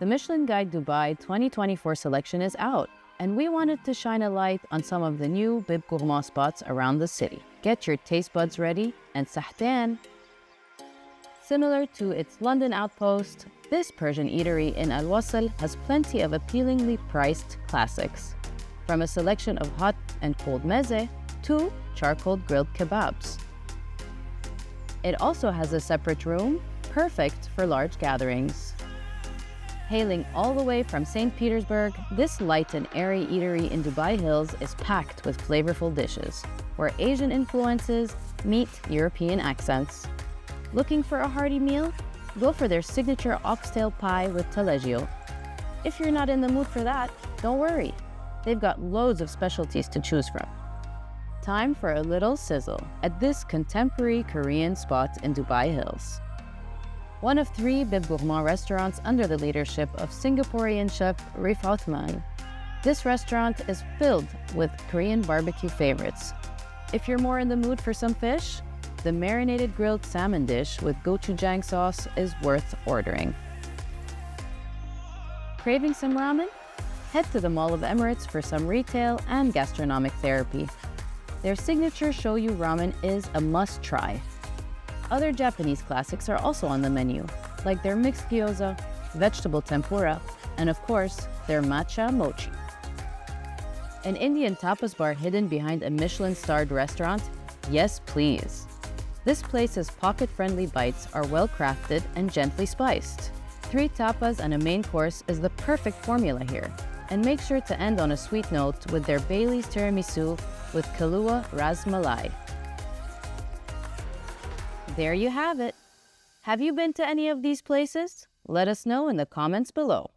The Michelin Guide Dubai 2024 selection is out, and we wanted to shine a light on some of the new Bib Gourmand spots around the city. Get your taste buds ready and sahtan! Similar to its London outpost, this Persian eatery in Al Wasl has plenty of appealingly priced classics, from a selection of hot and cold meze to charcoal grilled kebabs. It also has a separate room, perfect for large gatherings. Hailing all the way from St. Petersburg, this light and airy eatery in Dubai Hills is packed with flavorful dishes, where Asian influences meet European accents. Looking for a hearty meal? Go for their signature oxtail pie with taleggio. If you're not in the mood for that, don't worry. They've got loads of specialties to choose from. Time for a little sizzle at this contemporary Korean spot in Dubai Hills. One of 3 Bib Gourmand restaurants under the leadership of Singaporean chef Rif Othman. This restaurant is filled with Korean barbecue favorites. If you're more in the mood for some fish, the marinated grilled salmon dish with gochujang sauce is worth ordering. Craving some ramen? Head to the Mall of Emirates for some retail and gastronomic therapy. Their signature shoyu ramen is a must-try. Other Japanese classics are also on the menu, like their mixed gyoza, vegetable tempura, and of course, their matcha mochi. An Indian tapas bar hidden behind a Michelin-starred restaurant? Yes, please. This place's pocket-friendly bites are well-crafted and gently spiced. 3 tapas and a main course is the perfect formula here. And make sure to end on a sweet note with their Bailey's tiramisu with Kahlua Ras Malai. There you have it. Have you been to any of these places? Let us know in the comments below.